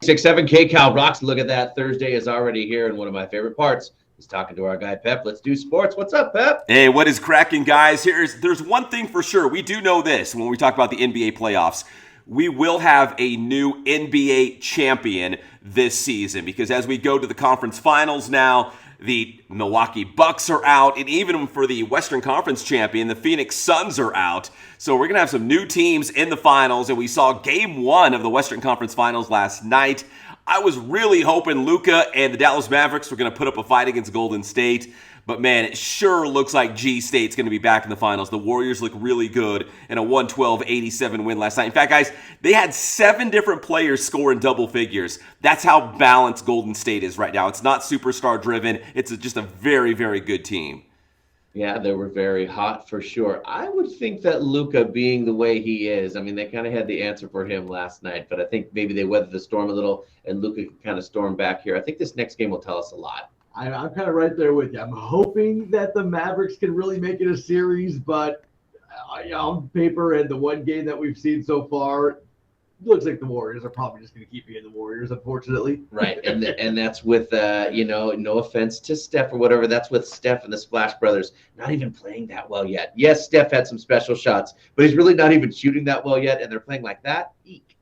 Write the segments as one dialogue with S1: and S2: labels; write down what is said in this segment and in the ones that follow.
S1: 96.7 KCAL rocks. Look at that. Thursday is already here, and one of my favorite parts is talking to our guy, Pep. Let's do sports. What's up, Pep?
S2: Hey, what is cracking, guys? There's one thing for sure. We do know this when we talk about the NBA playoffs. We will have a new NBA champion this season because as we go to the conference finals now, the Milwaukee Bucks are out, and even for the Western Conference champion, the Phoenix Suns are out. So we're going to have some new teams in the finals, and we saw Game 1 of the Western Conference Finals last night. I was really hoping Luka and the Dallas Mavericks were going to put up a fight against Golden State, but man, it sure looks like G-State's going to be back in the finals. The Warriors look really good in a 112-87 win last night. In fact, guys, they had 7 different players score in double figures. That's how balanced Golden State is right now. It's not superstar driven. It's just a very, very good team.
S1: Yeah, they were very hot for sure. I would think that Luka being the way he is, I mean, they kind of had the answer for him last night, but I think maybe they weathered the storm a little, and Luka can kind of storm back here. I think this next game will tell us a lot.
S3: I'm kind of right there with you. I'm hoping that the Mavericks can really make it a series, but on paper and the one game that we've seen so far, looks like the Warriors are probably just going to keep being the Warriors, unfortunately.
S1: Right, and that's with, no offense to Steph or whatever, that's with Steph and the Splash Brothers not even playing that well yet. Yes, Steph had some special shots, but he's really not even shooting that well yet, and they're playing like that. Eek.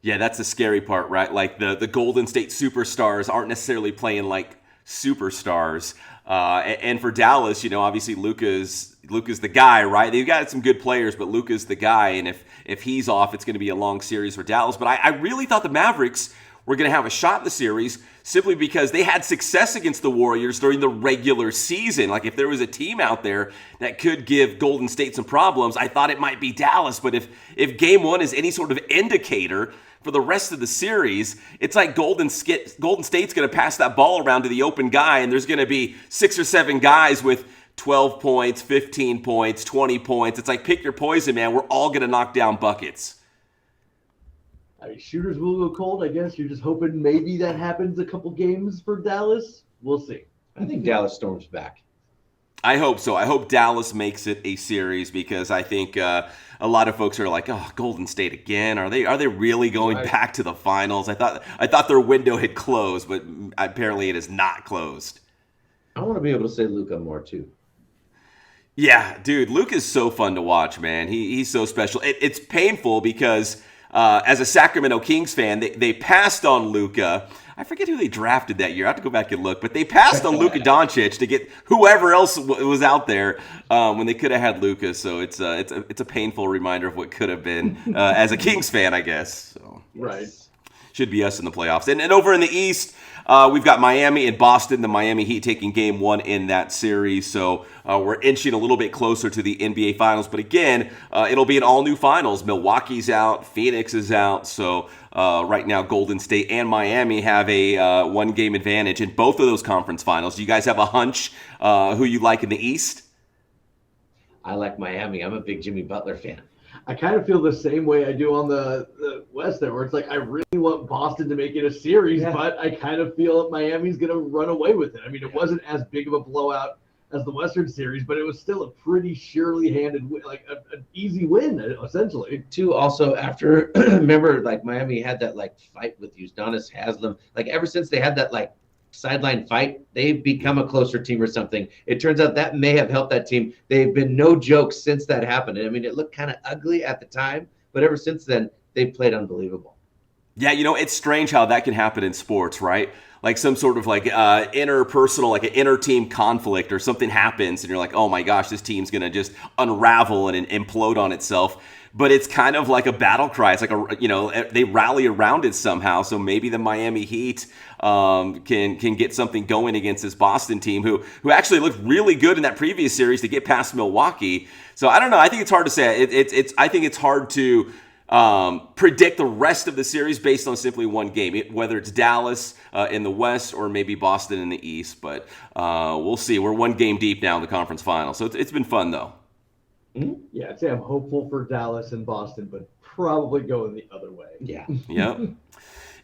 S2: Yeah, that's the scary part, right? Like the Golden State superstars aren't necessarily playing like superstars. And for Dallas, obviously Luka's the guy, right? They've got some good players, but Luka's the guy. And if he's off, it's going to be a long series for Dallas. But I really thought the Mavericks were going to have a shot in the series simply because they had success against the Warriors during the regular season. Like if there was a team out there that could give Golden State some problems, I thought it might be Dallas. But if Game 1 is any sort of indicator for the rest of the series, it's like Golden State's going to pass that ball around to the open guy, and there's going to be 6 or 7 guys with 12 points, 15 points, 20 points. It's like pick your poison, man. We're all going to knock down buckets.
S3: I mean, shooters will go cold, I guess. You're just hoping maybe that happens a couple games for Dallas. We'll see.
S1: I think Dallas storms back.
S2: I hope so. I hope Dallas makes it a series because I think a lot of folks are like, "Oh, Golden State again? Are they really going back to the finals?" I thought their window had closed, but apparently it is not closed.
S1: I want to be able to say Luka more too.
S2: Yeah, dude, Luka is so fun to watch, man. He's so special. It's painful because as a Sacramento Kings fan, they passed on Luka. I forget who they drafted that year. I have to go back and look. But they passed on Luka Doncic to get whoever else was out there when they could have had Luka. So it's a painful reminder of what could have been as a Kings fan, I guess. So,
S3: right.
S2: Should be us in the playoffs. And over in the East, we've got Miami and Boston, the Miami Heat taking Game 1 in that series. So we're inching a little bit closer to the NBA Finals. But again, it'll be an all-new Finals. Milwaukee's out. Phoenix is out. So right now, Golden State and Miami have a one-game advantage in both of those conference finals. Do you guys have a hunch who you like in the East?
S1: I like Miami. I'm a big Jimmy Butler fan.
S3: I kind of feel the same way I do on the West there, where it's like I really want Boston to make it a series, but I kind of feel that Miami's going to run away with it. I mean, it wasn't as big of a blowout as the Western Series, but it was still a pretty surely handed win, like an easy win, essentially.
S1: Too, also, after, remember, like, Miami had that, like, fight with Udonis Haslem. Like, ever since they had that, like, sideline fight, they've become a closer team or something. It turns out that may have helped that team. They've been no joke since that happened. I mean, it looked kind of ugly at the time, but ever since then, they've played unbelievable.
S2: Yeah, it's strange how that can happen in sports, right? Like some sort of like interpersonal, like an inter-team conflict or something happens and you're like, oh my gosh, this team's going to just unravel and implode on itself. But it's kind of like a battle cry. It's like they rally around it somehow. So maybe the Miami Heat can get something going against this Boston team who actually looked really good in that previous series to get past Milwaukee. So I don't know. I think it's hard to say. I think it's hard to predict the rest of the series based on simply one game, whether it's Dallas in the West or maybe Boston in the East. But we'll see. We're one game deep now in the conference final. So it's been fun, though.
S3: Mm-hmm. Yeah, I'd say I'm hopeful for Dallas and Boston, but probably going the other way.
S1: Yeah.
S2: Yep.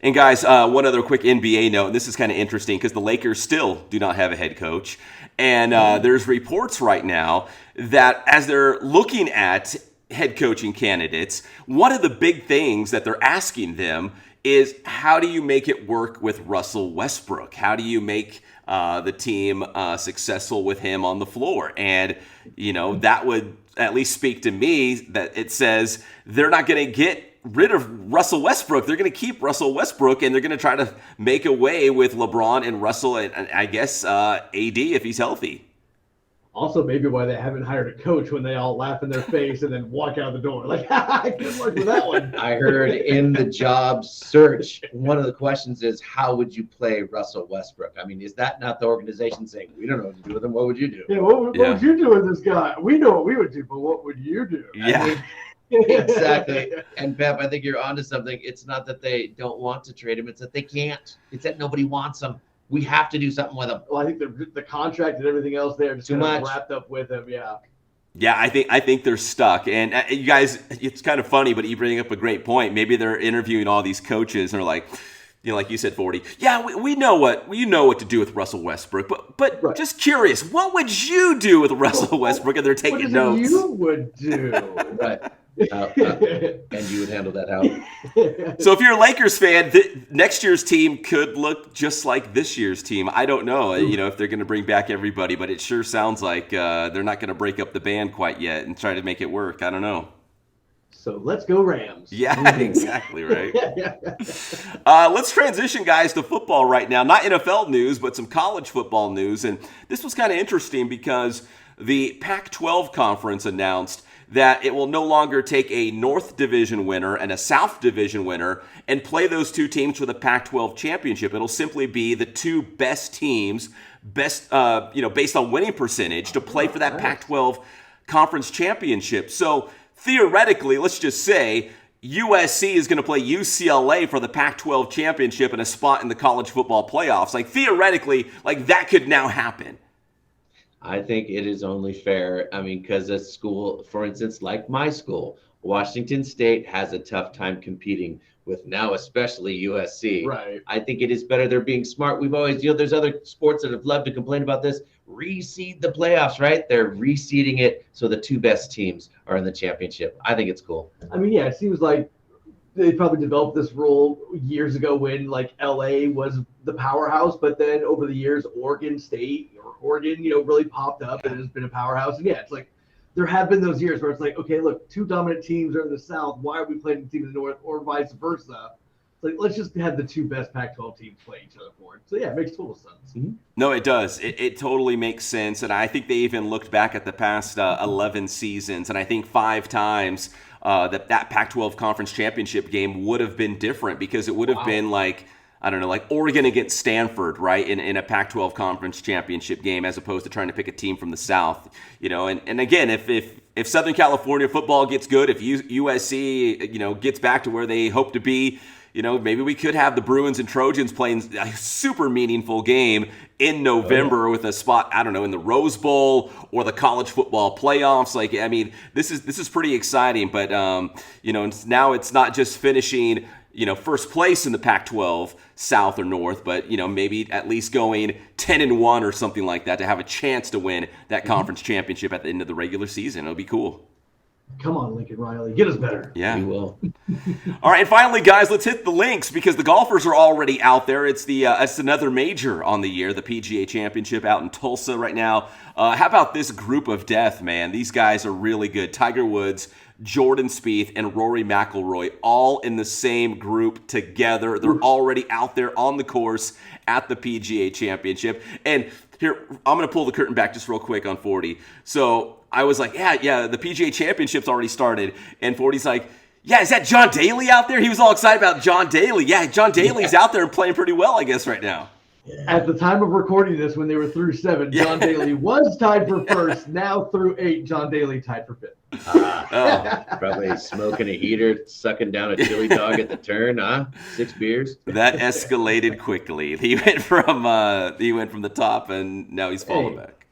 S2: And guys, one other quick NBA note. This is kind of interesting because the Lakers still do not have a head coach. And there's reports right now that as they're looking at head coaching candidates, one of the big things that they're asking them is how do you make it work with Russell Westbrook? How do you make the team successful with him on the floor? And, that would at least speak to me that it says they're not going to get rid of Russell Westbrook. They're going to keep Russell Westbrook, and they're going to try to make a way with LeBron and Russell and I guess AD if he's healthy.
S3: Also, maybe why they haven't hired a coach when they all laugh in their face and then walk out the door. Like, good luck with that one.
S1: I heard in the job search, one of the questions is, how would you play Russell Westbrook? I mean, is that not the organization saying, we don't know what to do with him? What would you do?
S3: Yeah, what would you do with this guy? We know what we would do, but what would you do?
S2: Yeah.
S1: Exactly. And Pep, I think you're onto something. It's not that they don't want to trade him. It's that they can't. It's that nobody wants him. We have to do something with him.
S3: Well, I think the contract and everything else there just
S1: Too
S3: kind of
S1: much.
S3: wrapped up with him. Yeah.
S2: Yeah, I think they're stuck. And you guys, it's kind of funny, but you bring up a great point. Maybe they're interviewing all these coaches and they're like, like you said, 40. Yeah, we know what to do with Russell Westbrook, but right. Just curious, what would you do with Russell Westbrook? And they're taking notes.
S3: What you would do,
S1: right? And you would handle that how?
S2: So if you're a Lakers fan, next year's team could look just like this year's team. I don't know, if they're going to bring back everybody, but it sure sounds like they're not going to break up the band quite yet and try to make it work. I don't know.
S3: So let's go Rams.
S2: Yeah, exactly right. Let's transition, guys, to football right now. Not NFL news, but some college football news. And this was kind of interesting because the Pac-12 conference announced that it will no longer take a North Division winner and a South Division winner and play those two teams for the Pac-12 championship. It'll simply be the two best teams, based on winning percentage, to play for that Pac-12 conference championship. So theoretically, let's just say USC is going to play UCLA for the Pac-12 championship and a spot in the college football playoffs. Like theoretically, that could now happen.
S1: I think it is only fair. I mean, because a school, for instance, like my school, Washington State has a tough time competing with now, especially USC.
S3: Right.
S1: I think it is better. They're being smart. We've always, there's other sports that have loved to complain about this. Reseed the playoffs, right? They're reseeding it so the two best teams are in the championship. I think it's cool.
S3: I mean, yeah, it seems like they probably developed this rule years ago when LA was the powerhouse, but then over the years, Oregon State or Oregon, really popped up and has been a powerhouse. And yeah, it's like there have been those years where it's like, okay, look, two dominant teams are in the South. Why are we playing the team in the North, or vice versa? It's like, let's just have the two best Pac-12 teams play each other for it. So yeah, it makes total sense.
S1: Mm-hmm.
S2: No, it does. It totally makes sense. And I think they even looked back at the past 11 seasons, and I think 5 times that Pac-12 conference championship game would have been different, because it would have been like Oregon against Stanford, right, in a Pac-12 conference championship game, as opposed to trying to pick a team from the South, and again, if Southern California football gets good, if USC, gets back to where they hope to be, maybe we could have the Bruins and Trojans playing a super meaningful game in November with a spot, in the Rose Bowl or the college football playoffs. This is pretty exciting, but, now it's not just finishing, first place in the Pac-12 South or North, but, maybe at least going 10-1 or something like that to have a chance to win that conference championship at the end of the regular season. It'll be cool.
S3: Come on, Lincoln Riley. Get us better.
S2: Yeah.
S1: We will.
S2: All right, and finally, guys, let's hit the links, because the golfers are already out there. It's another major on the year, the PGA Championship out in Tulsa right now. How about this group of death, man? These guys are really good. Tiger Woods, Jordan Spieth, and Rory McIlroy all in the same group together. They're already out there on the course at the PGA Championship. And here, I'm going to pull the curtain back just real quick on 40. So I was like, yeah, the PGA Championship's already started. And 40's like, yeah, is that John Daly out there? He was all excited about John Daly. Yeah, John Daly's out there and playing pretty well, I guess, right now.
S3: At the time of recording this, when they were through 7, John Daly was tied for first. Now through 8, John Daly tied for 5th.
S1: Probably smoking a heater, sucking down a chili dog at the turn, huh? 6 beers.
S2: That escalated quickly. He went from the top, and now he's falling back.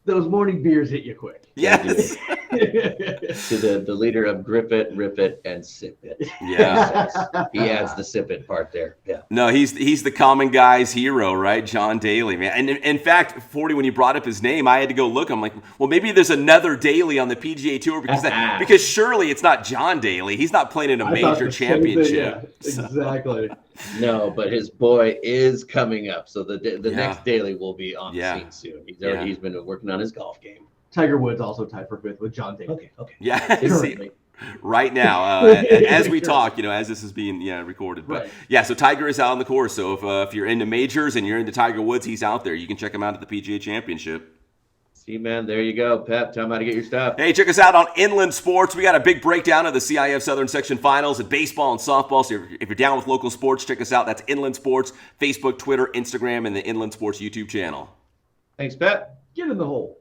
S3: Those morning beers hit you quick.
S2: Yes.
S1: To the leader of grip it, rip it, and sip it.
S2: Yeah.
S1: He adds the sip it part there. Yeah.
S2: No, he's the common guy's hero, right? John Daly, man. And in fact, 40, when you brought up his name, I had to go look. I'm like, well, maybe there's another Daly on the PGA Tour because surely it's not John Daly. He's not playing in a major championship.
S3: Yeah, exactly.
S1: No, but his boy is coming up, so the next Daly will be on the scene soon. He's been working on his golf game.
S3: Tiger Woods also tied for 5th with John Daly.
S1: Okay.
S2: Yeah. See, right now, as we talk, as this is being recorded. But so Tiger is out on the course. So if you're into majors and you're into Tiger Woods, he's out there. You can check him out at the PGA Championship.
S1: See, man, there you go. Pep, tell him how to get your stuff.
S2: Hey, check us out on Inland Sports. We got a big breakdown of the CIF Southern Section Finals and baseball and softball. So if you're down with local sports, check us out. That's Inland Sports, Facebook, Twitter, Instagram, and the Inland Sports YouTube channel.
S1: Thanks, Pep.
S3: Get in the hole.